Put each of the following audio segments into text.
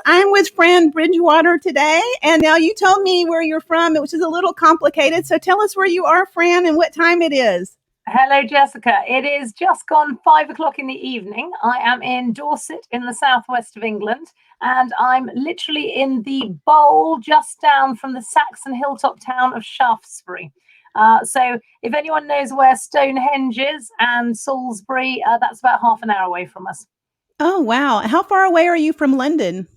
I'm with Fran Bridgewater today. And now you told me where you're from, which is a little complicated. So tell us where you are, Fran, and what time it is. Hello, Jessica. It is just gone 5 o'clock in the evening. I am in Dorset in the southwest of England, and I'm literally in the bowl just down from the Saxon hilltop town of Shaftesbury. So if anyone knows where Stonehenge is and Salisbury, that's about half an hour away from us. Oh, wow. How far away are you from London?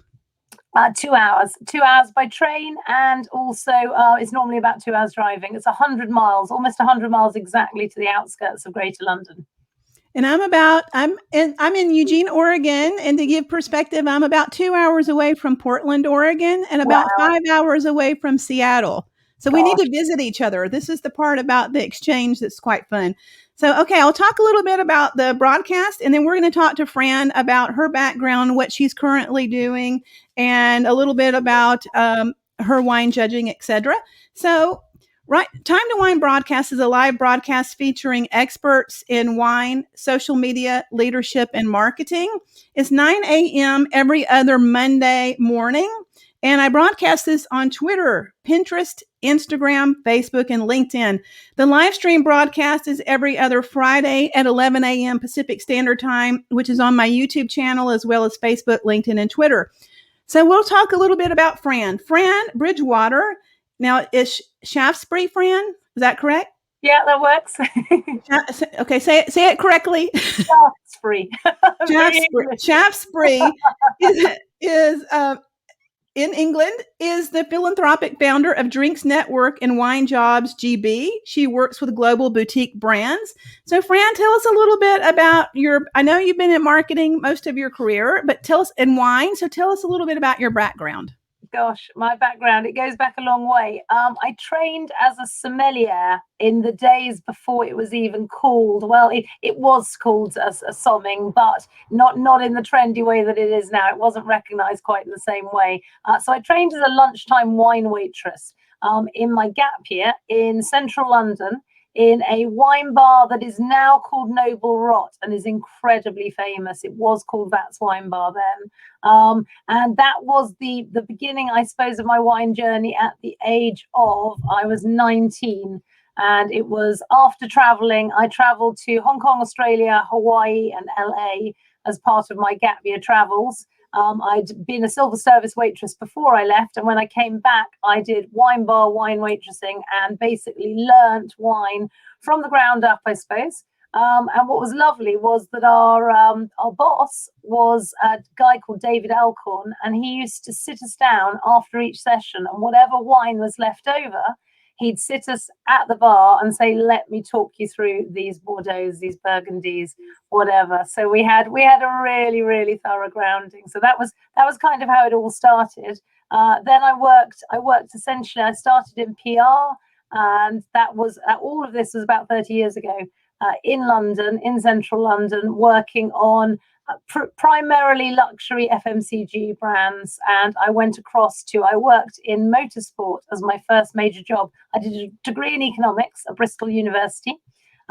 2 hours, 2 hours by train, and also it's normally about 2 hours driving. It's 100 miles, almost 100 miles exactly to the outskirts of Greater London. And I'm in Eugene, Oregon, and to give perspective, I'm about 2 hours away from Portland, Oregon, and about 5 hours away from Seattle. So we need to visit each other. This is the part about the exchange that's quite fun. So, okay, I'll talk a little bit about the broadcast, and then we're going to talk to Fran about her background, what she's currently doing, and a little bit about her wine judging, etc. So, right, Time to Wine broadcast is a live broadcast featuring experts in wine, social media, leadership, and marketing. It's 9 a.m. every other Monday morning. And I broadcast this on Twitter, Pinterest, Instagram, Facebook, and LinkedIn. The live stream broadcast is every other Friday at 11 a.m. Pacific Standard Time, which is on my YouTube channel, as well as Facebook, LinkedIn, and Twitter. So we'll talk a little bit about Fran. Fran Bridgewater. Now, is Shaftesbury, Fran? Is that correct? Yeah, that works. Okay, say it correctly. Shaftesbury. Shaftesbury is in England, is the philanthropic founder of Drinks Network and Wine Jobs GB. She works with global boutique brands. So, Fran, tell us a little bit about I know you've been in marketing most of your career, but tell us in wine. So tell us a little bit about your background. Gosh, my background, it goes back a long way. I trained as a sommelier in the days before it was even called, well, it was called a somming, but not in the trendy way that it is now. It wasn't recognized quite in the same way. So I trained as a lunchtime wine waitress in my gap year in central London, in a wine bar that is now called Noble Rot and is incredibly famous. It was called That's Wine Bar then. And that was the beginning, I suppose, of my wine journey at the age of, I was 19. And it was after traveling. I traveled to Hong Kong, Australia, Hawaii, and LA as part of my gap year travels. I'd been a silver service waitress before I left, and when I came back, I did wine bar, wine waitressing, and basically learnt wine from the ground up, I suppose. And what was lovely was that our boss was a guy called David Alcorn, and he used to sit us down after each session, and whatever wine was left over, he'd sit us at the bar and say, let me talk you through these Bordeaux, these Burgundies, whatever. So we had a really, really thorough grounding. So that was kind of how it all started. Then I worked essentially, I started in PR, and that was, all of this was about 30 years ago, in London, in central London, working on primarily luxury FMCG brands. And I worked in motorsport as my first major job. I did a degree in economics at Bristol University,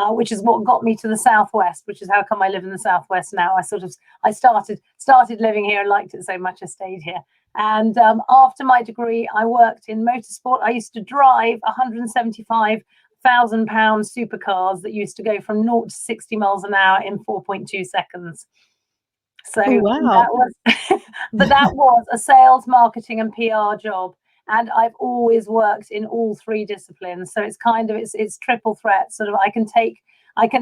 which is what got me to the Southwest, which is how come I live in the Southwest now. I started living here and liked it so much I stayed here. And after my degree, I worked in motorsport. I used to drive 175,000 pound supercars that used to go from 0 to 60 miles an hour in 4.2 seconds. So wow. that was a sales, marketing, and PR job. And I've always worked in all three disciplines. So it's it's triple threat. Sort of I can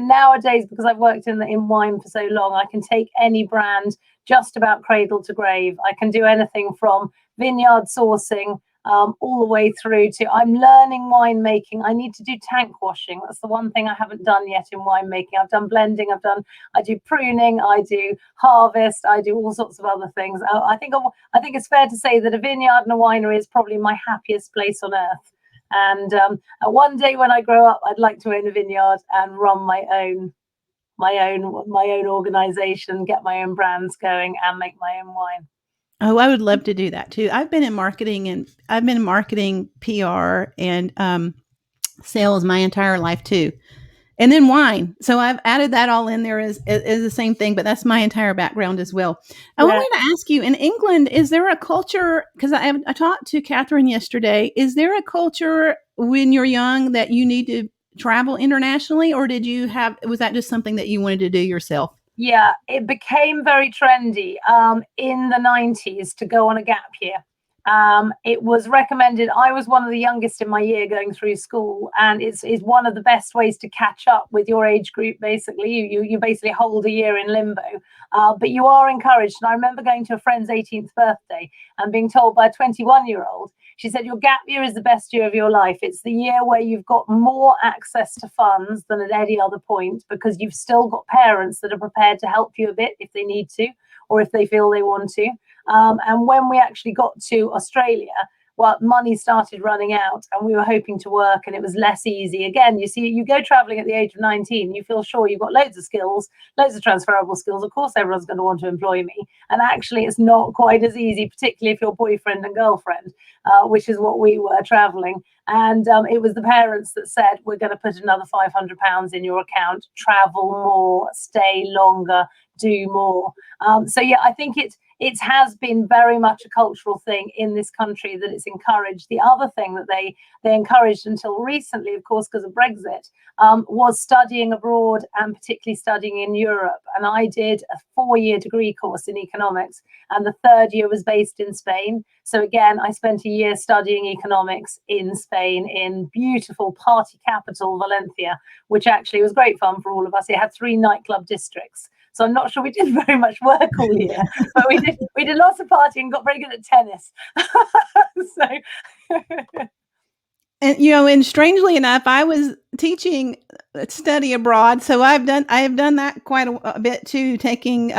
nowadays, because I've worked in wine for so long, I can take any brand just about cradle to grave. I can do anything from vineyard sourcing all the way through to, I'm learning winemaking. I need to do tank washing. That's the one thing I haven't done yet in winemaking. I've done blending. I do pruning. I do harvest. I do all sorts of other things. I think it's fair to say that a vineyard and a winery is probably my happiest place on earth. And one day when I grow up, I'd like to own a vineyard and run my own organization, get my own brands going, and make my own wine. Oh, I would love to do that too. I've been in marketing, PR, and sales my entire life too. And then wine. So I've added that all in there as the same thing, but that's my entire background as well. I wanted to ask you, in England, is there a culture, because I talked to Catherine yesterday, is there a culture when you're young that you need to travel internationally, or was that just something that you wanted to do yourself? Yeah, it became very trendy in the 90s to go on a gap year. It was recommended. I was one of the youngest in my year going through school, and it's one of the best ways to catch up with your age group. Basically, you basically hold a year in limbo, but you are encouraged. And I remember going to a friend's 18th birthday and being told by a 21-year-old, she said, your gap year is the best year of your life. It's the year where you've got more access to funds than at any other point, because you've still got parents that are prepared to help you a bit if they need to, or if they feel they want to. And when we actually got to Australia, well, money started running out and we were hoping to work, and it was less easy. Again, you see, you go traveling at the age of 19, you feel sure you've got loads of skills, loads of transferable skills. Of course, everyone's going to want to employ me. And actually, it's not quite as easy, particularly if you're boyfriend and girlfriend, which is what we were traveling. And it was the parents that said, we're going to put another £500 in your account, travel more, stay longer, do more. So yeah, I think it has been very much a cultural thing in this country that it's encouraged. The other thing that they encouraged until recently, of course, because of Brexit, was studying abroad, and particularly studying in Europe. And I did a 4-year degree course in economics, and the third year was based in Spain. So again, I spent a year studying economics in Spain, in beautiful party capital Valencia, which actually was great fun for all of us. It had 3 nightclub districts. So I'm not sure we did very much work all year, but we did lots of partying and got very good at tennis. And strangely enough, I was teaching study abroad, so I have done that quite a bit too, taking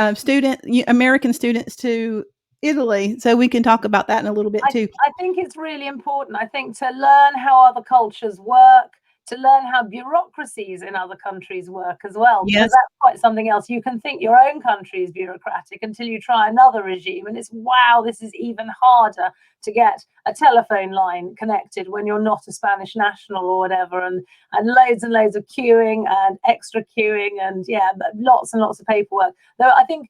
American students to Italy. So we can talk about that in a little bit too. I think it's really important. I think to learn how other cultures work, to learn how bureaucracies in other countries work as well. Yes. Because that's quite something else. You can think your own country is bureaucratic until you try another regime, and it's, wow, this is even harder to get a telephone line connected when you're not a Spanish national or whatever, and loads and loads of queuing and extra queuing, and lots and lots of paperwork. Though I think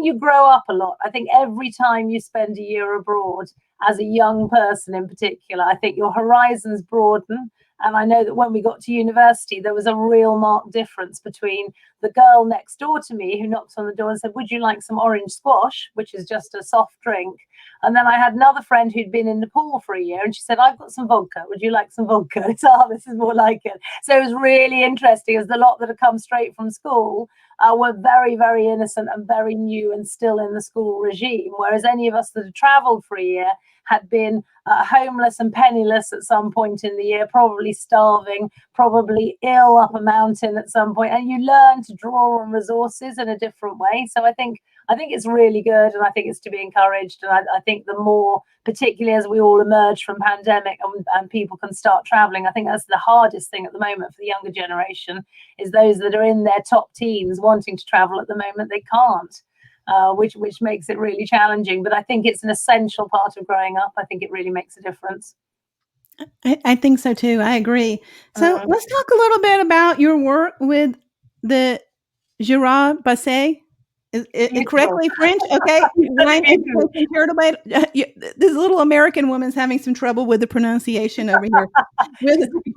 you grow up a lot. I think every time you spend a year abroad, as a young person in particular, I think your horizons broaden. And I know that when we got to university, there was a real marked difference between the girl next door to me who knocked on the door and said, would you like some orange squash, which is just a soft drink? And then I had another friend who'd been in Nepal for a year, and she said, I've got some vodka. Would you like some vodka? It's, this is more like it. So it was really interesting, as the lot that had come straight from school were very, very innocent and very new and still in the school regime. Whereas any of us that had traveled for a year had been homeless and penniless at some point in the year, probably starving, probably ill up a mountain at some point, and you learn to draw on resources in a different way. So I think it's really good, and I think it's to be encouraged. And I think the more, particularly as we all emerge from pandemic and people can start traveling, I think that's the hardest thing at the moment for the younger generation, is those that are in their top teens wanting to travel at the moment, they can't. Which makes it really challenging. But I think it's an essential part of growing up. I think it really makes a difference. I think so too. I agree. So let's talk a little bit about your work with the Gerard Basset. Is it correctly French? Okay. This little American woman's having some trouble with the pronunciation over here.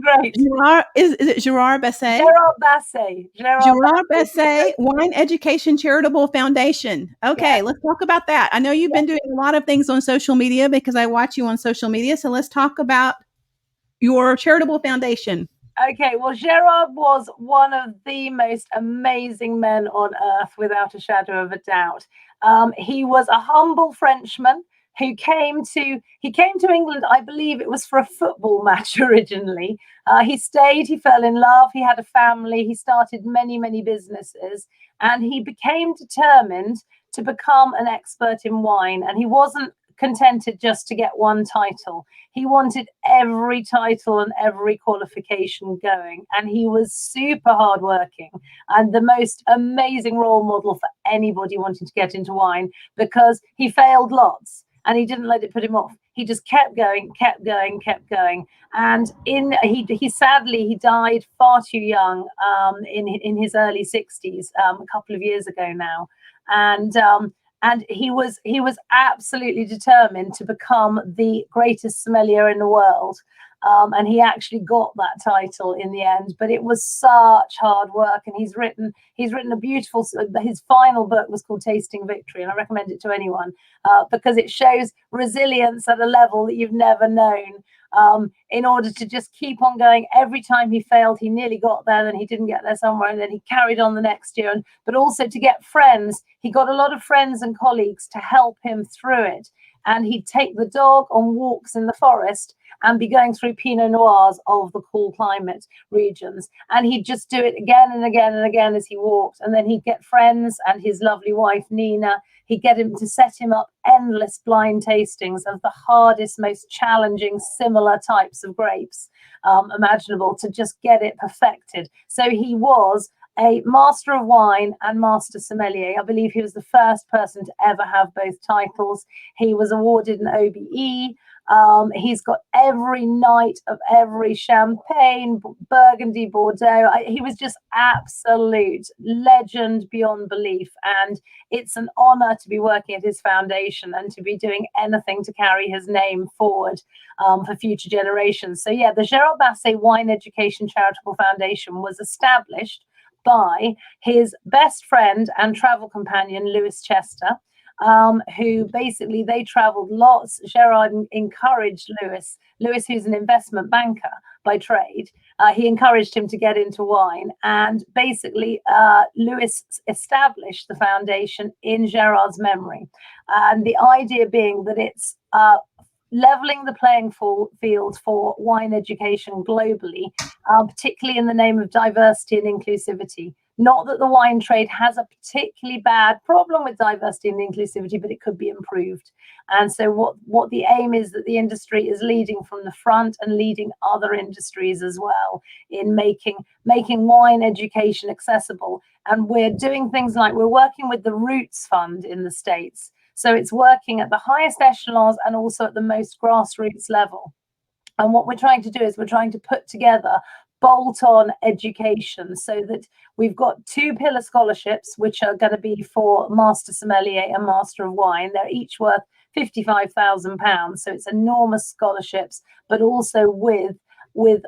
Great. Gerard, is it Gerard Basset? Gerard Basset. Gerard Basset Wine Education Charitable Foundation. Okay, yes. Let's talk about that. I know you've been doing a lot of things on social media, because I watch you on social media. So let's talk about your charitable foundation. Okay, well, Gerard was one of the most amazing men on earth, without a shadow of a doubt. He was a humble Frenchman who came to England. I believe it was for a football match originally. He stayed, he fell in love, he had a family, he started many, many businesses, and he became determined to become an expert in wine. And he wasn't contented just to get one title. He wanted every title and every qualification going, and he was super hardworking and the most amazing role model for anybody wanting to get into wine, because he failed lots. and he didn't let it put him off. He just kept going, kept going, kept going. And he sadly died far too young, in his early 60s, a couple of years ago now. And he was absolutely determined to become the greatest sommelier in the world. And he actually got that title in the end, but it was such hard work. And he's written a beautiful, his final book was called Tasting Victory, and I recommend it to anyone, because it shows resilience at a level that you've never known. In order to just keep on going. Every time he failed, he nearly got there, then he didn't get there somewhere, and then he carried on the next year. But also to get friends, he got a lot of friends and colleagues to help him through it. And he'd take the dog on walks in the forest and be going through Pinot Noirs of the cool climate regions. And he'd just do it again and again and again as he walked. And then he'd get friends and his lovely wife, Nina. He'd get him to set him up endless blind tastings of the hardest, most challenging, similar types of grapes imaginable to just get it perfected. So he was a master of wine and master sommelier. I believe he was the first person to ever have both titles. He was awarded an OBE. He's got every night of every champagne, Burgundy, Bordeaux. He was just absolute legend beyond belief. And it's an honor to be working at his foundation and to be doing anything to carry his name forward for future generations. So yeah, the Gerard Basset Wine Education Charitable Foundation was established by his best friend and travel companion, Lewis Chester, who basically they traveled lots. Gerard encouraged Lewis, who's an investment banker by trade. He encouraged him to get into wine. And basically, Lewis established the foundation in Gerard's memory. And the idea being that it's leveling the playing field for wine education globally, particularly in the name of diversity and inclusivity. Not that the wine trade has a particularly bad problem with diversity and inclusivity, but it could be improved. And so what the aim is that the industry is leading from the front and leading other industries as well in making wine education accessible. And we're doing things like we're working with the Roots Fund in the States. So it's working at the highest echelons and also at the most grassroots level. And what we're trying to do is we're trying to put together bolt-on education so that we've got 2 pillar scholarships, which are going to be for Master Sommelier and Master of Wine. They're each worth £55,000. So it's enormous scholarships, but also with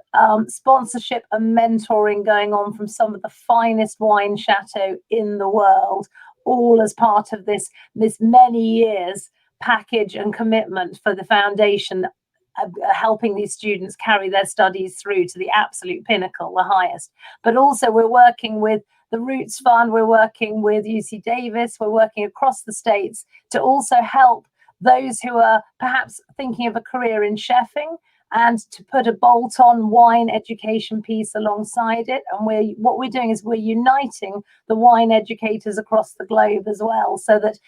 sponsorship and mentoring going on from some of the finest wine chateaux in the world, all as part of this many years package and commitment for the foundation, helping these students carry their studies through to the absolute pinnacle, the highest. But also we're working with the Roots Fund, we're working with UC Davis, we're working across the States to also help those who are perhaps thinking of a career in chefing, and to put a bolt-on wine education piece alongside it. And what we're doing is we're uniting the wine educators across the globe as well, so that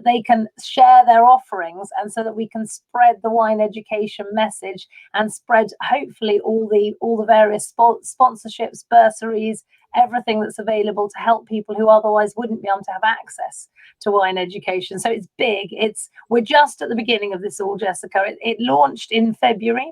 they can share their offerings, and so that we can spread the wine education message and spread hopefully all the various sponsorships, bursaries, everything that's available to help people who otherwise wouldn't be able to have access to wine education. So it's big. We're just at the beginning of this all, Jessica. It launched in February.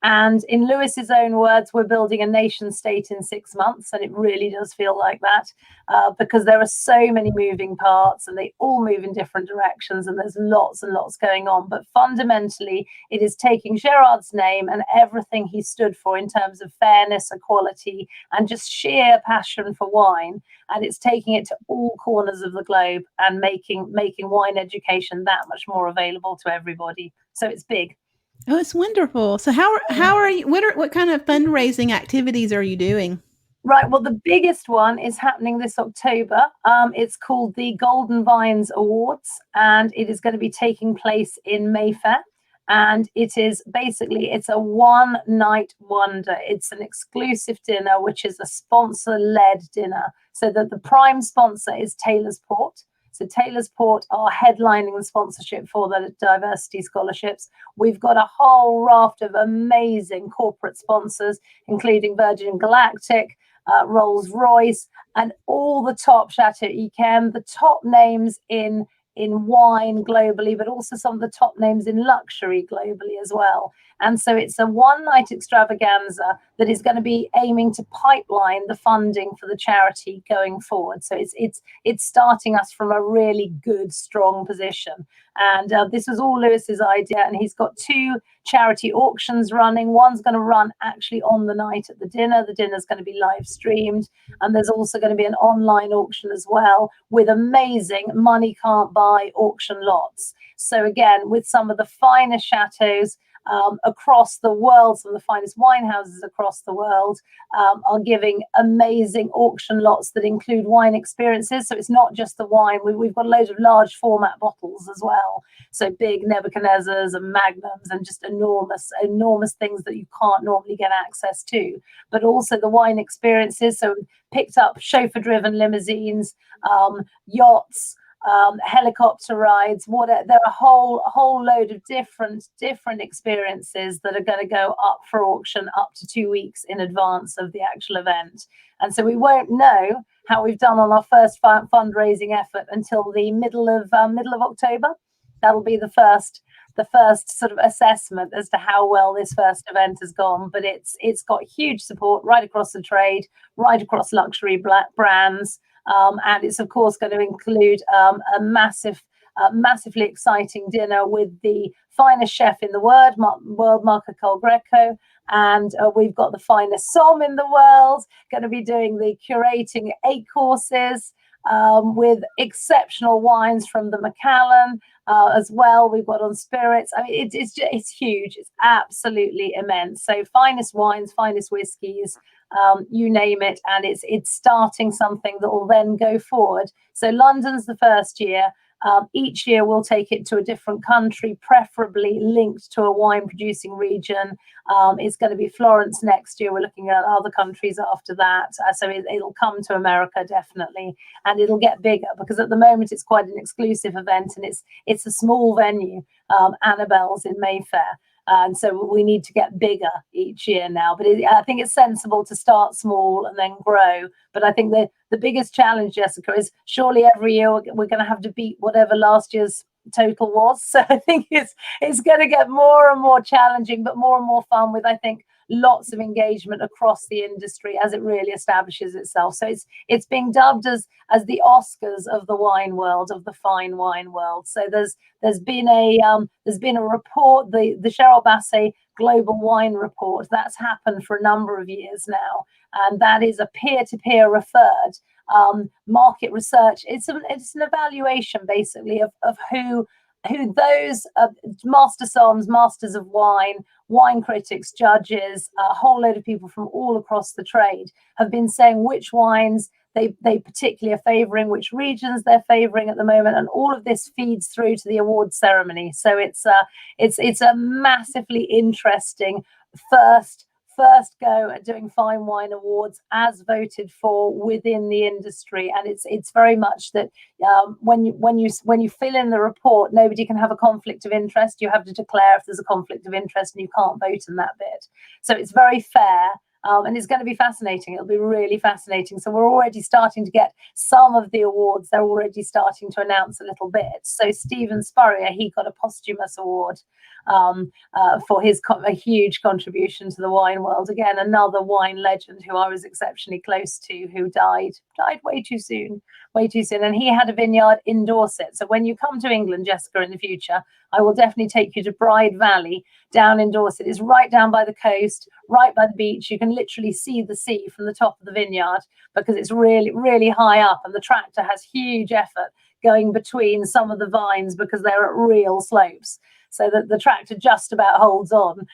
And in Lewis's own words, we're building a nation state in 6 months. And it really does feel like that, because there are so many moving parts and they all move in different directions, and there's lots and lots going on. But fundamentally, it is taking Gerard's name and everything he stood for in terms of fairness, equality, and just sheer passion for wine. And it's taking it to all corners of the globe and making wine education that much more available to everybody. So it's big. Oh, it's wonderful. So how are you, what kind of fundraising activities are you doing? Right. Well, the biggest one is happening this October. It's called the Golden Vines Awards, and it is going to be taking place in Mayfair. And it is basically, it's a one-night wonder. It's an exclusive dinner, which is a sponsor-led dinner. So that the prime sponsor is Taylor's Port. So Taylor's Port are headlining the sponsorship for the diversity scholarships. We've got a whole raft of amazing corporate sponsors, including Virgin Galactic, Rolls-Royce, and all the top Chateau Yquem, the top names in in wine globally, but also some of the top names in luxury globally as well. And so it's a one-night extravaganza that is going to be aiming to pipeline the funding for the charity going forward. So it's starting us from a really good, strong position. And this was all Lewis's idea, and he's got 2 charity auctions running. One's going to run actually on the night at the dinner. The dinner's going to be live streamed, and there's also going to be an online auction as well with amazing money can't buy auction lots. So again, with some of the finest chateaux across the world, some of the finest wine houses across the world are giving amazing auction lots that include wine experiences. So it's not just the wine. We've got loads of large format bottles as well. So big Nebuchadnezzars and Magnums and just enormous things that you can't normally get access to. But also the wine experiences. So picked up chauffeur-driven limousines, yachts, helicopter rides. There are a whole load of different experiences that are going to go up for auction up to 2 weeks in advance of the actual event. And so we won't know how we've done on our first fundraising effort until the middle of October. That'll be the first sort of assessment as to how well this first event has gone. But it's got huge support right across the trade, right across luxury brands. And it's, of course, going to include a massively exciting dinner with the finest chef in the world, Marco Colgreco. And we've got the finest som in the world, going to be doing the curating 8 courses with exceptional wines from the Macallan as well. We've got on spirits. I mean, it's huge. It's absolutely immense. So finest wines, finest whiskies, you name it, and it's starting something that will then go forward. So London's the first year. Each year we'll take it to a different country, preferably linked to a wine producing region. It's going to be Florence next year. We're looking at other countries after that. So it'll come to America definitely, and it'll get bigger because at the moment it's quite an exclusive event and it's a small venue, Annabelle's in Mayfair. And so we need to get bigger each year now. But I think it's sensible to start small and then grow. But I think the biggest challenge, Jessica, is surely every year we're going to have to beat whatever last year's total was. So I think it's going to get more and more challenging, but more and more fun with, I think, lots of engagement across the industry as it really establishes itself. So it's being dubbed as the Oscars of the wine world, of the fine wine world. So there's been a report, the Gerard Basset Global Wine Report, that's happened for a number of years now, and that is a peer-to-peer referred market research. It's an evaluation basically of who those master soms, masters of wine critics, judges, a whole load of people from all across the trade have been saying which wines they particularly are favouring, which regions they're favouring at the moment, and all of this feeds through to the awards ceremony. So it's a massively interesting first go at doing fine wine awards as voted for within the industry. And it's very much that when you fill in the report, nobody can have a conflict of interest. You have to declare if there's a conflict of interest and you can't vote in that bit. So it's very fair. And it's going to be fascinating. It'll be really fascinating. So we're already starting to get some of the awards. They're already starting to announce a little bit. So Stephen Spurrier, he got a posthumous award for his a huge contribution to the wine world. Again, another wine legend who I was exceptionally close to, who died way too soon. And he had a vineyard in Dorset. So when you come to England, Jessica, in the future, I will definitely take you to Bride Valley down in Dorset. It's right down by the coast, right by the beach. You can literally see the sea from the top of the vineyard because it's really, really high up. And the tractor has huge effort going between some of the vines because they're at real slopes. So that the tractor just about holds on.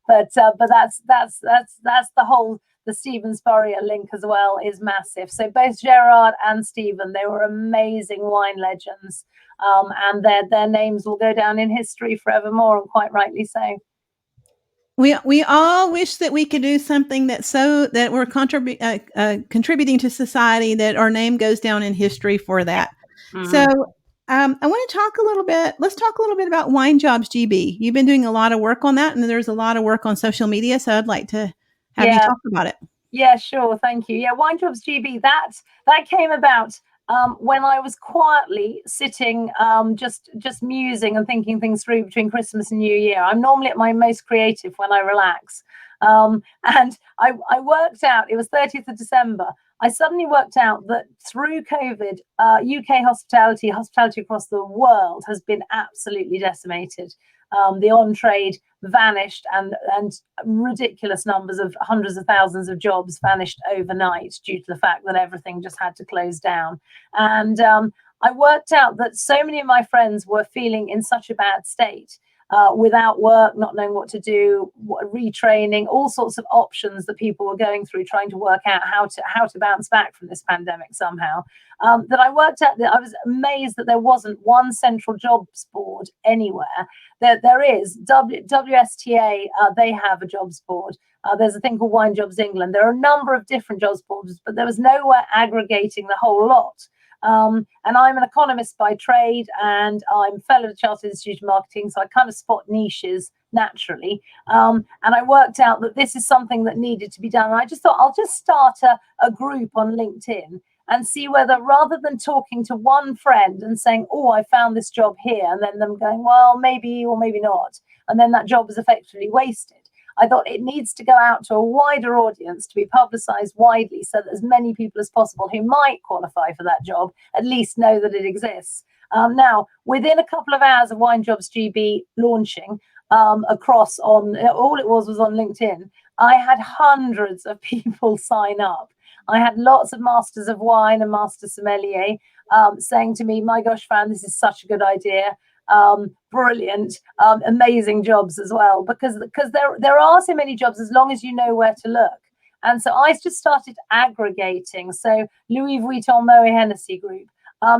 but that's the whole. The Stephen Spurrier link as well is massive. So both Gerard and Stephen, they were amazing wine legends, and their names will go down in history forevermore, and quite rightly so. We all wish that we could do something that we're contributing to society, that our name goes down in history for that. Mm-hmm. So I want to talk a little bit. Let's talk a little bit about Wine Jobs GB. You've been doing a lot of work on that, and there's a lot of work on social media. So I'd like to have you talk about it. Yeah, sure. Thank you. Yeah, Wine Jobs GB, that came about when I was quietly sitting, just musing and thinking things through between Christmas and New Year. I'm normally at my most creative when I relax. And I worked out, it was 30th of December. I suddenly worked out that through COVID, UK hospitality across the world has been absolutely decimated. The on-trade vanished, and ridiculous numbers of hundreds of thousands of jobs vanished overnight due to the fact that everything just had to close down. And I worked out that so many of my friends were feeling in such a bad state, without work, not knowing what to do, retraining, all sorts of options that people were going through, trying to work out how to bounce back from this pandemic somehow. That I worked out that I was amazed that there wasn't one central jobs board anywhere. There is WSTA. They have a jobs board. There's a thing called Wine Jobs England. There are a number of different jobs boards, but there was nowhere aggregating the whole lot. And I'm an economist by trade, and I'm fellow of the Chartered Institute of Marketing, so I kind of spot niches naturally. And I worked out that this is something that needed to be done. And I just thought I'll just start a group on LinkedIn and see whether, rather than talking to one friend and saying, oh, I found this job here, and then them going, well, maybe or maybe not, and then that job is effectively wasted. I thought it needs to go out to a wider audience, to be publicized widely, so that as many people as possible who might qualify for that job at least know that it exists. Now, within a couple of hours of Wine Jobs GB launching, across on, all it was on LinkedIn, I had hundreds of people sign up. I had lots of masters of wine and master sommelier saying to me, my gosh, Fran, this is such a good idea. Brilliant, amazing jobs as well, because there are so many jobs as long as you know where to look. And so I just started aggregating. So Louis Vuitton Moet Hennessy Group,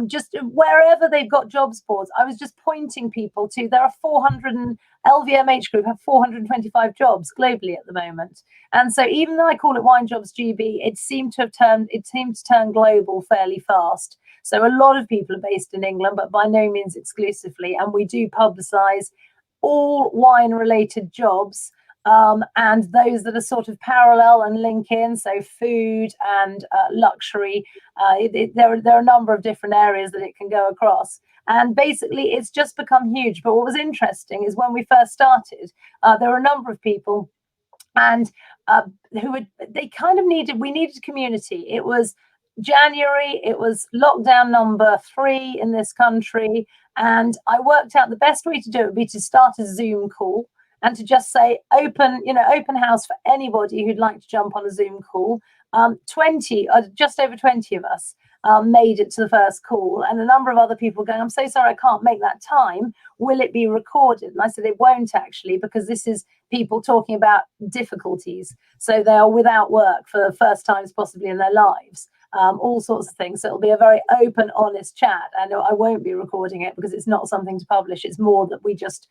just wherever they've got jobs boards, I was just pointing people to. There are 400, and LVMH Group have 425 jobs globally at the moment. And so even though I call it Wine Jobs GB, it seemed to turn global fairly fast. So a lot of people are based in England, but by no means exclusively. And we do publicize all wine-related jobs, and those that are sort of parallel and link in, so food and luxury. There are a number of different areas that it can go across. And basically, it's just become huge. But what was interesting is when we first started, there were a number of people, and we needed community. It was January, it was lockdown number 3 in this country, and I worked out the best way to do it would be to start a Zoom call and to just say open house for anybody who'd like to jump on a Zoom call. 20, just over 20 of us made it to the first call, and a number of other people going, I'm so sorry, I can't make that time. Will it be recorded? And I said, it won't actually, because this is people talking about difficulties. So they are without work for the first times possibly in their lives. All sorts of things. So it'll be a very open, honest chat, and I won't be recording it because it's not something to publish. It's more that we just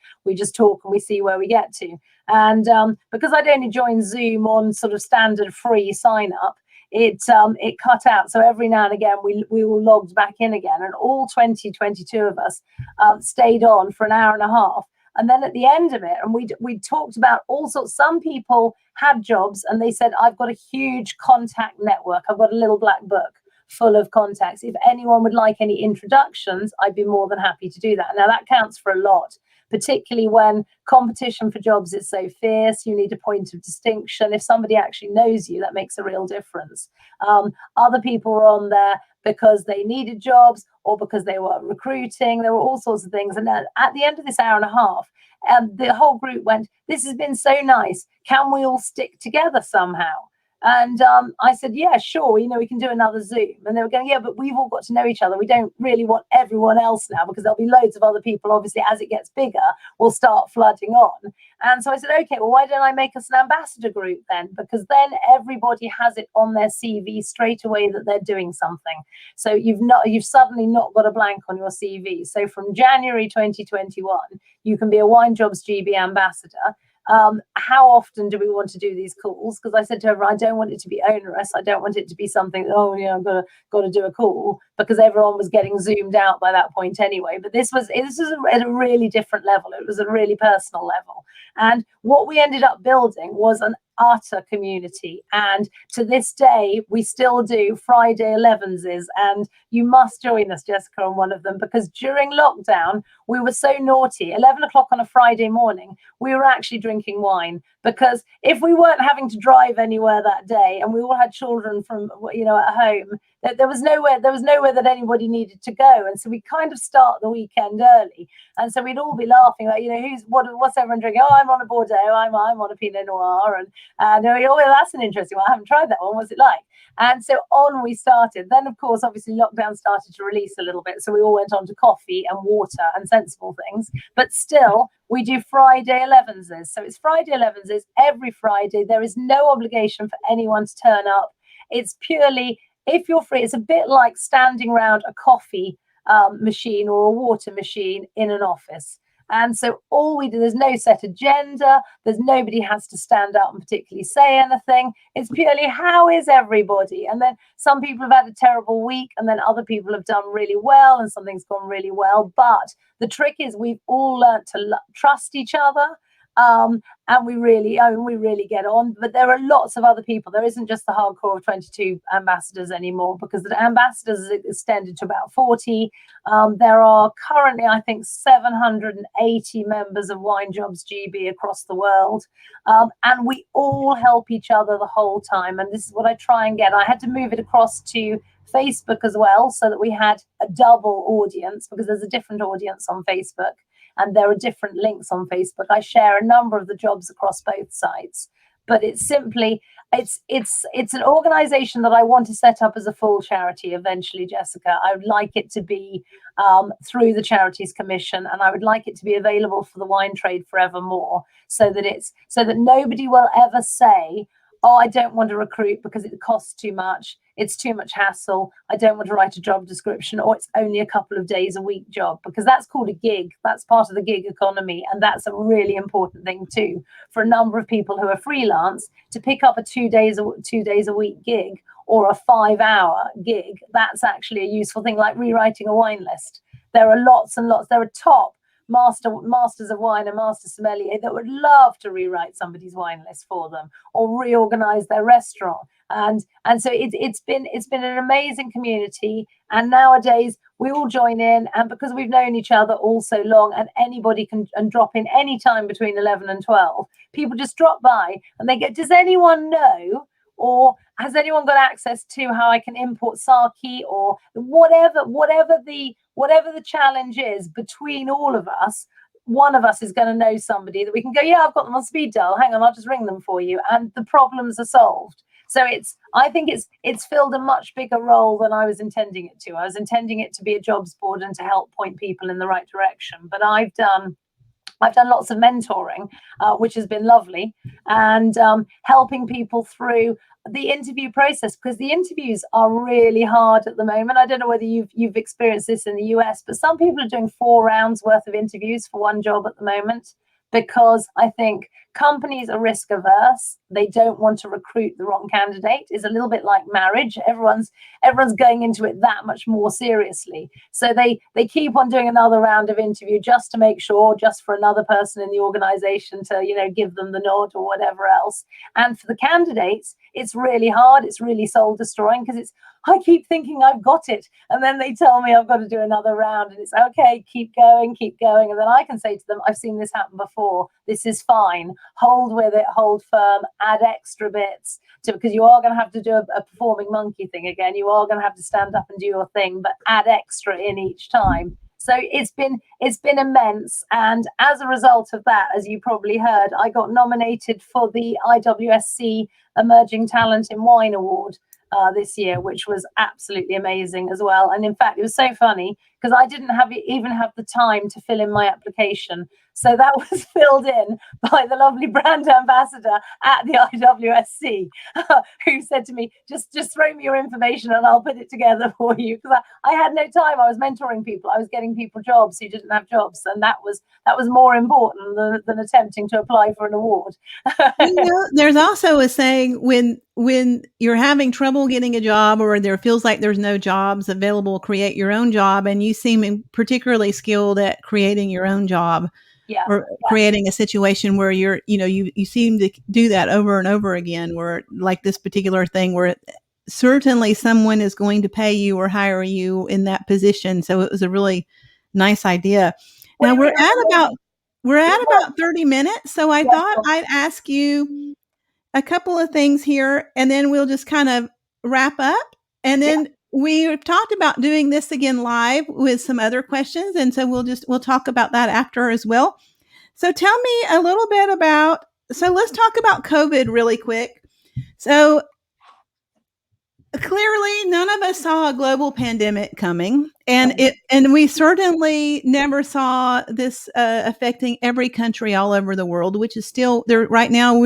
talk and we see where we get to. And because I'd only joined Zoom on sort of standard free sign up, it cut out. So every now and again we all logged back in again, and all 22 of us stayed on for an hour and a half. And then at the end of it, and we talked about all sorts. Some people had jobs and they said, I've got a huge contact network. I've got a little black book full of contacts. If anyone would like any introductions, I'd be more than happy to do that. Now that counts for a lot, particularly when competition for jobs is so fierce. You need a point of distinction. If somebody actually knows you, that makes a real difference. Other people were on there because they needed jobs or because they were recruiting. There were all sorts of things. And at the end of this hour and a half, the whole group went, this has been so nice. Can we all stick together somehow? And I said, yeah, sure, we can do another Zoom. And they were going, yeah, but we've all got to know each other. We don't really want everyone else now, because there'll be loads of other people. Obviously, as it gets bigger, we'll start flooding on. And so I said, okay, well, why don't I make us an ambassador group then? Because then everybody has it on their CV straight away that they're doing something. So you've suddenly not got a blank on your CV. So from January 2021, you can be a Wine Jobs GB ambassador. How often do we want to do these calls? Because I said to her, I don't want it to be onerous. I don't want it to be something, I've got to do a call. because everyone was getting zoomed out by that point anyway. But this was at a really different level. It was a really personal level. And what we ended up building was an utter community. And to this day, we still do Friday 11s, and you must join us, Jessica, on one of them, because during lockdown, we were so naughty. 11 o'clock on a Friday morning, we were actually drinking wine, because if we weren't having to drive anywhere that day, and we all had children from, at home, there was nowhere that anybody needed to go. And so we kind of start the weekend early. And so we'd all be laughing like, what's everyone drinking? Oh, I'm on a Bordeaux, I'm on a Pinot Noir. And that's an interesting one. I haven't tried that one. What's it like? And so on we started. Then, of course, obviously lockdown started to release a little bit. So we all went on to coffee and water and sensible things. But still, we do Friday 11s. So it's Friday 11s every Friday. There is no obligation for anyone to turn up. It's purely, if you're free, it's a bit like standing around a coffee machine or a water machine in an office. And so all we do, there's no set agenda. There's nobody has to stand up and particularly say anything. It's purely, how is everybody? And then some people have had a terrible week, and then other people have done really well, and something's gone really well. But the trick is we've all learned to trust each other. And we really get on. But there are lots of other people. There isn't just the hardcore of 22 ambassadors anymore, because the ambassadors is extended to about 40. There are currently, I think, 780 members of Wine Jobs GB across the world. And we all help each other the whole time. And this is what I try and get. I had to move it across to Facebook as well, so that we had a double audience, because there's a different audience on Facebook. And there are different links on Facebook. I share a number of the jobs across both sites. But it's simply, it's an organization that I want to set up as a full charity eventually, Jessica. I would like it to be through the Charities Commission, and I would like it to be available for the wine trade forevermore, so that nobody will ever say, oh, I don't want to recruit because it costs too much. It's too much hassle. I don't want to write a job description, or it's only a couple of days a week job, because that's called a gig. That's part of the gig economy. And that's a really important thing too, for a number of people who are freelance, to pick up a 2 days a week gig or a 5-hour gig. That's actually a useful thing, like rewriting a wine list. There are lots and lots. There are top masters of wine and master sommelier that would love to rewrite somebody's wine list for them, or reorganize their restaurant. And so it's been an amazing community. And nowadays we all join in, and because we've known each other all so long, and anybody can drop in any time between 11 and 12, people just drop by and they get, does anyone know, or has anyone got access to how I can import sake, or whatever the challenge is between all of us. One of us is going to know somebody that we can go, yeah, I've got them on speed dial. Hang on, I'll just ring them for you. And the problems are solved. So I think it's filled a much bigger role than I was intending it to. I was intending it to be a jobs board and to help point people in the right direction. But I've done lots of mentoring, which has been lovely, and helping people through the interview process, because the interviews are really hard at the moment. I don't know whether you've experienced this in the US, but some people are doing 4 rounds worth of interviews for one job at the moment, because I think companies are risk averse. They don't want to recruit the wrong candidate. It's a little bit like marriage. Everyone's going into it that much more seriously. So they keep on doing another round of interview just to make sure, just for another person in the organization to, give them the nod or whatever else. And for the candidates, it's really hard. It's really soul destroying, because I keep thinking I've got it, and then they tell me I've got to do another round, and it's okay, keep going. And then I can say to them, I've seen this happen before. This is fine. Hold with it, hold firm, add extra bits, because you are going to have to do a performing monkey thing again. You are going to have to stand up and do your thing, but add extra in each time. So it's been immense. And as a result of that, as you probably heard, I got nominated for the IWSC Emerging Talent in Wine Award this year, which was absolutely amazing as well. And in fact, it was so funny, because I didn't even have the time to fill in my application. So that was filled in by the lovely brand ambassador at the IWSC, who said to me, just throw me your information and I'll put it together for you. Because I had no time. I was mentoring people. I was getting people jobs who didn't have jobs. And that was more important than attempting to apply for an award. There's also a saying, when when you're having trouble getting a job or there feels like there's no jobs available, create your own job. And you seem particularly skilled at creating your own job or creating a situation where you seem to do that over and over again, where like this particular thing where certainly someone is going to pay you or hire you in that position. So it was a really nice idea. Now we're at about 30 minutes. So I thought I'd ask you a couple of things here and then we'll just kind of wrap up. And then we've talked about doing this again live with some other questions. And so we'll talk about that after as well. So tell me a little bit so let's talk about COVID really quick. So clearly none of us saw a global pandemic coming, and we certainly never saw this affecting every country all over the world, which is still there right now.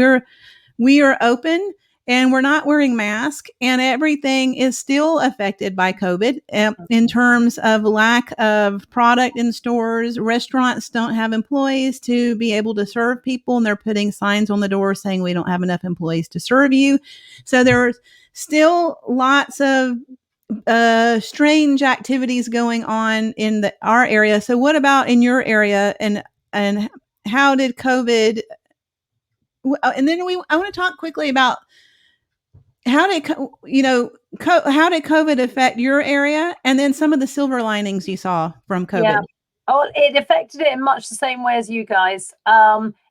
We are open and we're not wearing masks, and everything is still affected by COVID in terms of lack of product in stores. Restaurants don't have employees to be able to serve people, and they're putting signs on the door saying we don't have enough employees to serve you. So there's still lots of strange activities going on in our area. So what about in your area, and how did COVID? And then I want to talk quickly about how did COVID affect your area, and then some of the silver linings you saw from COVID. Yeah. Oh, it affected it in much the same way as you guys.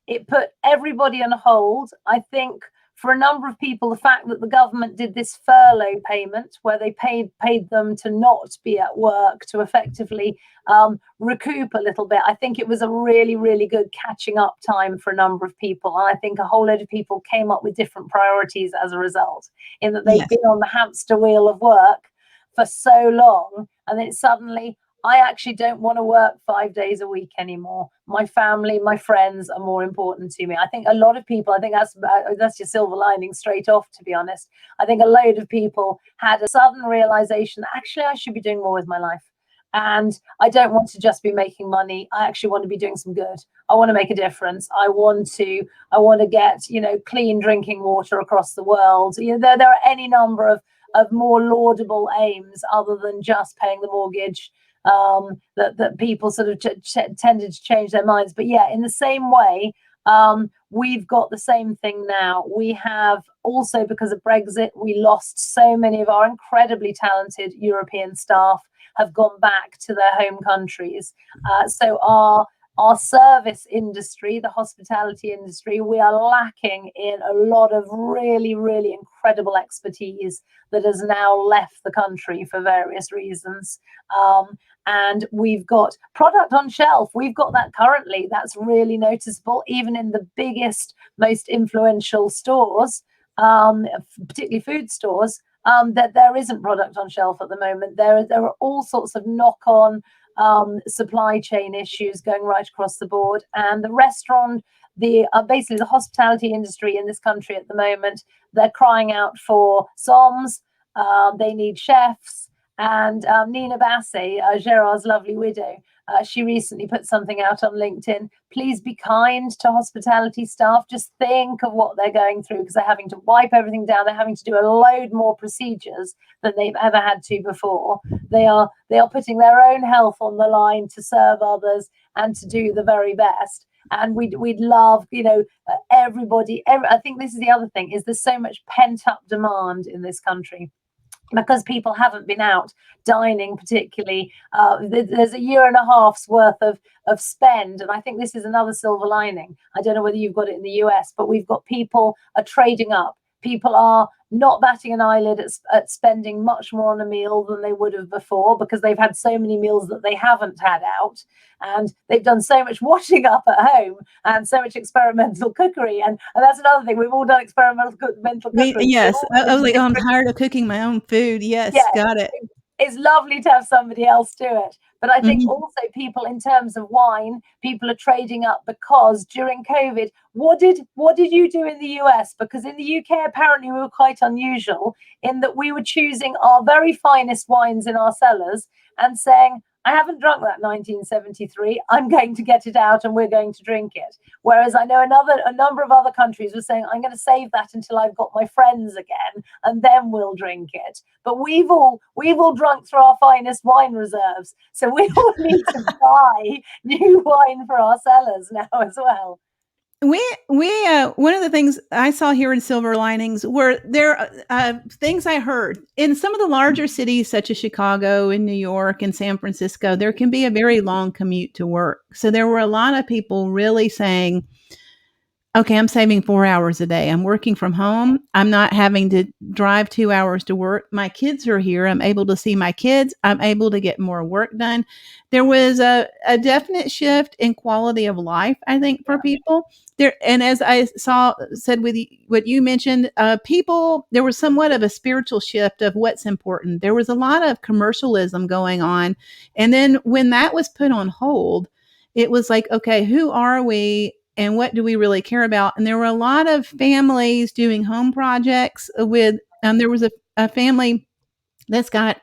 It put everybody on hold. I think for a number of people, the fact that the government did this furlough payment where they paid them to not be at work to effectively recoup a little bit, I think it was a really, really good catching up time for a number of people. And I think a whole load of people came up with different priorities as a result, in that they've been on the hamster wheel of work for so long, and then suddenly, I actually don't want to work 5 days a week anymore. My family, my friends are more important to me. I think a lot of people, I think that's your silver lining straight off, to be honest. I think a load of people had a sudden realization that actually I should be doing more with my life. And I don't want to just be making money. I actually want to be doing some good. I want to make a difference. I want to get, clean drinking water across the world. There are any number of more laudable aims other than just paying the mortgage. That people sort of tended to change their minds. But yeah, in the same way, we've got the same thing now. We have also, because of Brexit, we lost so many of our incredibly talented European staff have gone back to their home countries. So our service industry, the hospitality industry, we are lacking in a lot of really, really incredible expertise that has now left the country for various reasons. And we've got product on shelf. We've got that currently. That's really noticeable, even in the biggest, most influential stores, particularly food stores, that there isn't product on shelf at the moment. There are all sorts of knock-on supply chain issues going right across the board. And the restaurant, basically the hospitality industry in this country at the moment, they're crying out for SOMs. They need chefs. And Nina Basset, Gerard's lovely widow, she recently put something out on LinkedIn. Please be kind to hospitality staff. Just think of what they're going through, because they're having to wipe everything down. They're having to do a load more procedures than they've ever had to before. They are putting their own health on the line to serve others and to do the very best. And we'd love, everybody. I think this is the other thing, is there's so much pent up demand in this country, because people haven't been out dining particularly. There's a year and a half's worth of spend. And I think this is another silver lining. I don't know whether you've got it in the US, but we've got people are trading up. People are not batting an eyelid at spending much more on a meal than they would have before, because they've had so many meals that they haven't had out, and they've done so much washing up at home and so much experimental cookery. And that's another thing. We've all done experimental cookery. Yes. I'm tired of cooking my own food. Yes. Got it. It's lovely to have somebody else do it. But I think also people, in terms of wine, people are trading up, because during COVID, what did you do in the US? Because in the UK, apparently we were quite unusual in that we were choosing our very finest wines in our cellars and saying, I haven't drunk that 1973. I'm going to get it out and we're going to drink it. Whereas I know a number of other countries were saying, I'm going to save that until I've got my friends again, and then we'll drink it. But we've all drunk through our finest wine reserves. So we all need to buy new wine for our cellars now as well. We one of the things I saw here in Silver Linings were there things I heard in some of the larger cities such as Chicago and New York and San Francisco. There can be a very long commute to work. So there were a lot of people really saying, okay, I'm saving 4 hours a day. I'm working from home. I'm not having to drive 2 hours to work. My kids are here. I'm able to see my kids. I'm able to get more work done. There was a definite shift in quality of life, I think, for people. There, and as I said with what you mentioned, people, there was somewhat of a spiritual shift of what's important. There was a lot of commercialism going on. And then when that was put on hold, it was like, okay, who are we? And what do we really care about? And there were a lot of families doing home projects with, there was a family that's got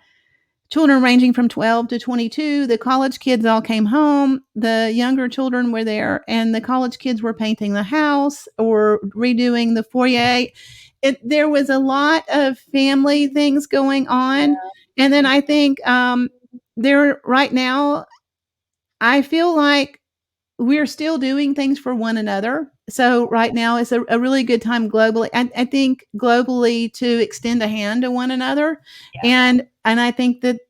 children ranging from 12 to 22. The college kids all came home. The younger children were there, and the college kids were painting the house or redoing the foyer. There was a lot of family things going on. Yeah. And then I think there right now, I feel like we're still doing things for one another. So right now is a really good time globally. I think globally to extend a hand to one another. Yeah. And I think that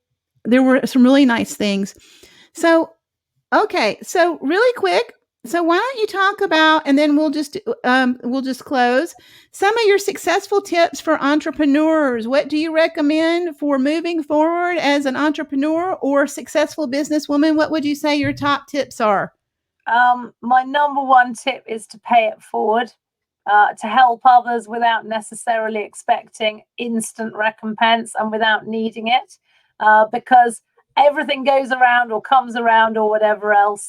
there were some really nice things. So, okay. So really quick. So why don't you talk about, and then we'll just close, some of your successful tips for entrepreneurs. What do you recommend for moving forward as an entrepreneur or successful businesswoman? What would you say your top tips are? My number one tip is to pay it forward, to help others without necessarily expecting instant recompense and without needing it, because everything goes around or comes around or whatever else.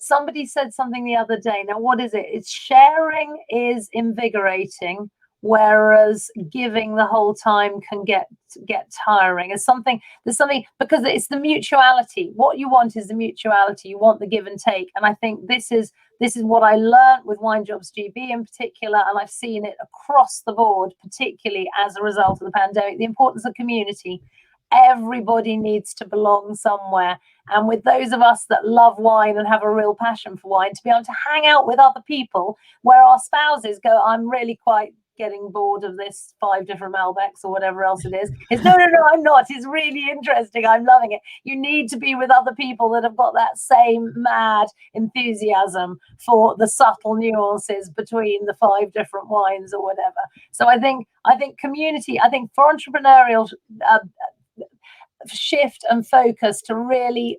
Somebody said something the other day. Now, what is it? It's sharing is invigorating, whereas giving the whole time can get tiring. There's something because it's the mutuality. What you want is the mutuality. You want the give and take. And I think this is what I learned with Wine Jobs GB in particular, and I've seen it across the board, particularly as a result of the pandemic, the importance of community. Everybody needs to belong somewhere. And with those of us that love wine and have a real passion for wine, to be able to hang out with other people where our spouses go, I'm really quite getting bored of this 5 different Malbecs or whatever else it is. It's no, I'm not. It's really interesting. I'm loving it. You need to be with other people that have got that same mad enthusiasm for the subtle nuances between the 5 different wines or whatever. So I think community, I think for entrepreneurial shift and focus to really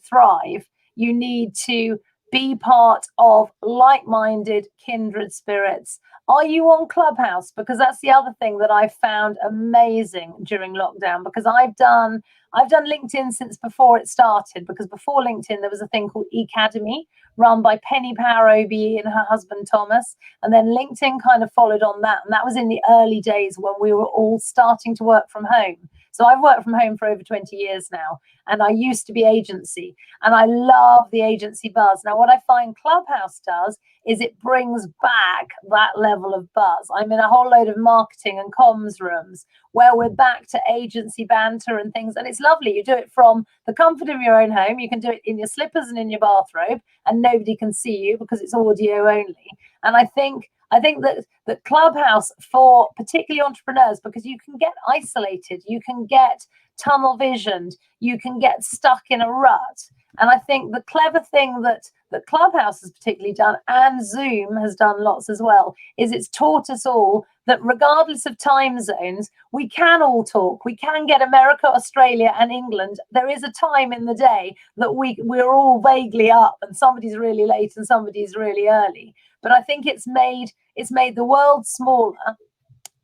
thrive, you need to be part of like-minded kindred spirits. Are you on Clubhouse? Because that's the other thing that I found amazing during lockdown, because I've done LinkedIn since before it started, because before LinkedIn there was a thing called Academy run by Penny Power OBE and her husband Thomas, and then LinkedIn kind of followed on that, and that was in the early days when we were all starting to work from home. So I've worked from home for over 20 years now, and I used to be agency, and I love the agency buzz. Now, what I find Clubhouse does is it brings back that level of buzz. I'm in a whole load of marketing and comms rooms where we're back to agency banter and things, and it's lovely. You do it from the comfort of your own home. You can do it in your slippers and in your bathrobe, and nobody can see you because it's audio only. And I think that Clubhouse, for particularly entrepreneurs, because you can get isolated, you can get tunnel visioned, you can get stuck in a rut. And I think the clever thing that Clubhouse has particularly done, and Zoom has done lots as well, is it's taught us all that regardless of time zones, we can all talk. We can get America, Australia, and England. There is a time in the day that we're all vaguely up, and somebody's really late and somebody's really early. But I think it's made the world smaller.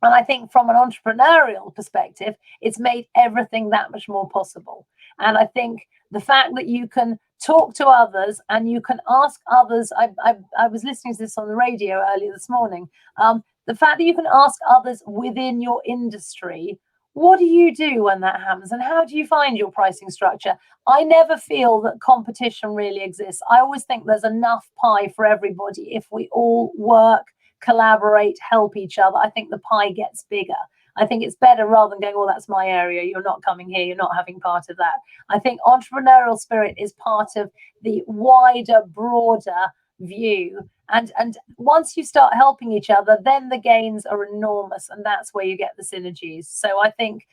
And I think from an entrepreneurial perspective, it's made everything that much more possible. And I think the fact that you can talk to others and you can ask others, I was listening to this on the radio earlier this morning, the fact that you can ask others within your industry What do you do when that happens, and how do you find your pricing structure? I never feel that competition really exists. I always think there's enough pie for everybody if we all work, collaborate, help each other. I think the pie gets bigger. I think it's better rather than going, well, that's my area. You're not coming here. You're not having part of that. I think entrepreneurial spirit is part of the wider, broader view. And once you start helping each other, then the gains are enormous, and that's where you get the synergies. So I think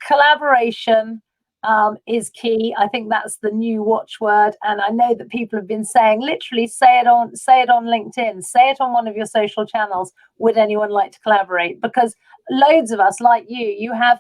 collaboration is key. I think that's the new watchword, and I know that people have been saying, literally, say it on LinkedIn, say it on one of your social channels. Would anyone like to collaborate? Because loads of us, like you have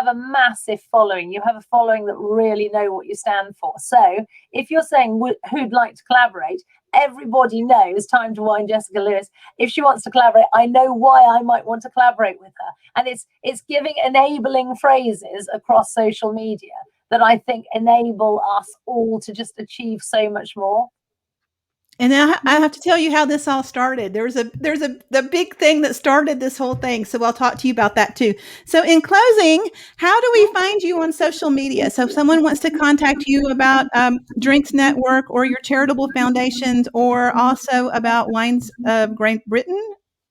a massive following. You have a following that really know what you stand for. So if you're saying who'd like to collaborate, everybody knows, time to wind Jessica Lewis. If she wants to collaborate, I know why I might want to collaborate with her. And it's giving enabling phrases across social media that I think enable us all to just achieve so much more. And now I have to tell you how this all started. There's the big thing that started this whole thing. So I'll talk to you about that too. So in closing, how do we find you on social media? So if someone wants to contact you about Drinks Network or your charitable foundations, or also about Wines of Great Britain.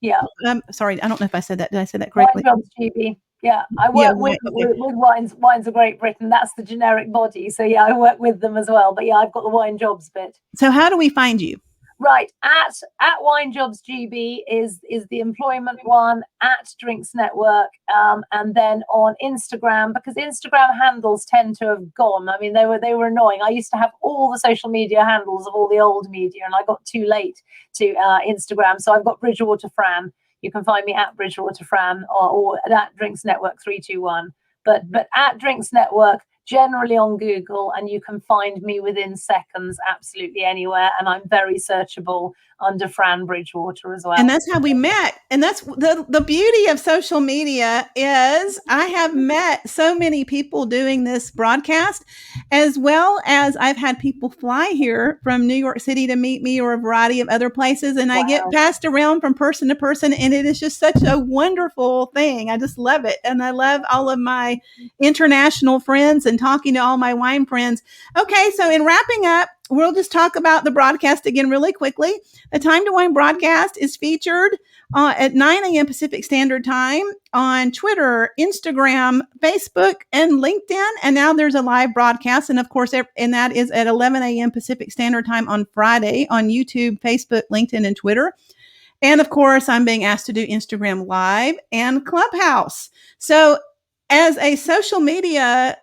Yeah. Sorry, I don't know if I said that. Did I say that correctly? Wine Jobs GB. Yeah, I work with Wines of Great Britain. That's the generic body. So yeah, I work with them as well. But yeah, I've got the Wine Jobs bit. So how do we find you? Right, at Wine Jobs GB is the employment one, at Drinks Network, and then on Instagram, because Instagram handles tend to have gone. I mean, they were annoying. I used to have all the social media handles of all the old media, and I got too late to Instagram. So I've got Bridgewater Fran. You can find me at Bridgewater Fran or at Drinks Network 321. But at Drinks Network, generally on Google, and you can find me within seconds, absolutely anywhere. And I'm very searchable under Fran Bridgewater as well. And that's how we met. And that's the beauty of social media is I have met so many people doing this broadcast, as well as I've had people fly here from New York City to meet me, or a variety of other places. And I get passed around from person to person. And it is just such a wonderful thing. I just love it. And I love all of my international friends and talking to all my wine friends. Okay, so in wrapping up, we'll just talk about the broadcast again really quickly. The Time to Wine broadcast is featured at 9 a.m. Pacific Standard Time on Twitter, Instagram, Facebook, and LinkedIn. And now there's a live broadcast. And of course, and that is at 11 a.m. Pacific Standard Time on Friday on YouTube, Facebook, LinkedIn, and Twitter. And of course, I'm being asked to do Instagram Live and Clubhouse. So as a social media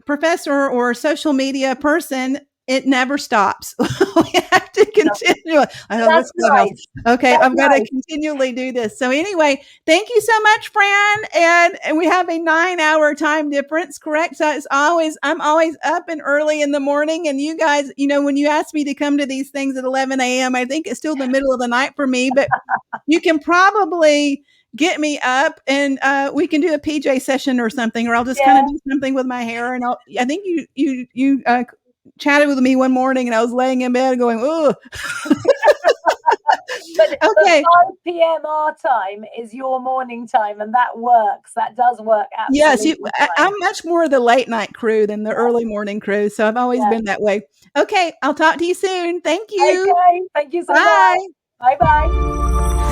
professor or social media person, it never stops. We have to continue. That's right. Okay, I've got to continually do this. So anyway, thank you so much, Fran. And we have a 9-hour time difference, correct? So I'm always up and early in the morning. And you guys, when you ask me to come to these things at 11 a.m., I think it's still the middle of the night for me, but you can probably get me up and we can do a PJ session or something, or I'll just kind of do something with my hair. And I think you chatted with me one morning and I was laying in bed going, oh. But 5 p.m. our time is your morning time, and that works. That does work. Absolutely. Yes, I'm much more the late night crew than the early morning crew. So I've always been that way. Okay, I'll talk to you soon. Thank you. Okay, thank you so much. Bye-bye.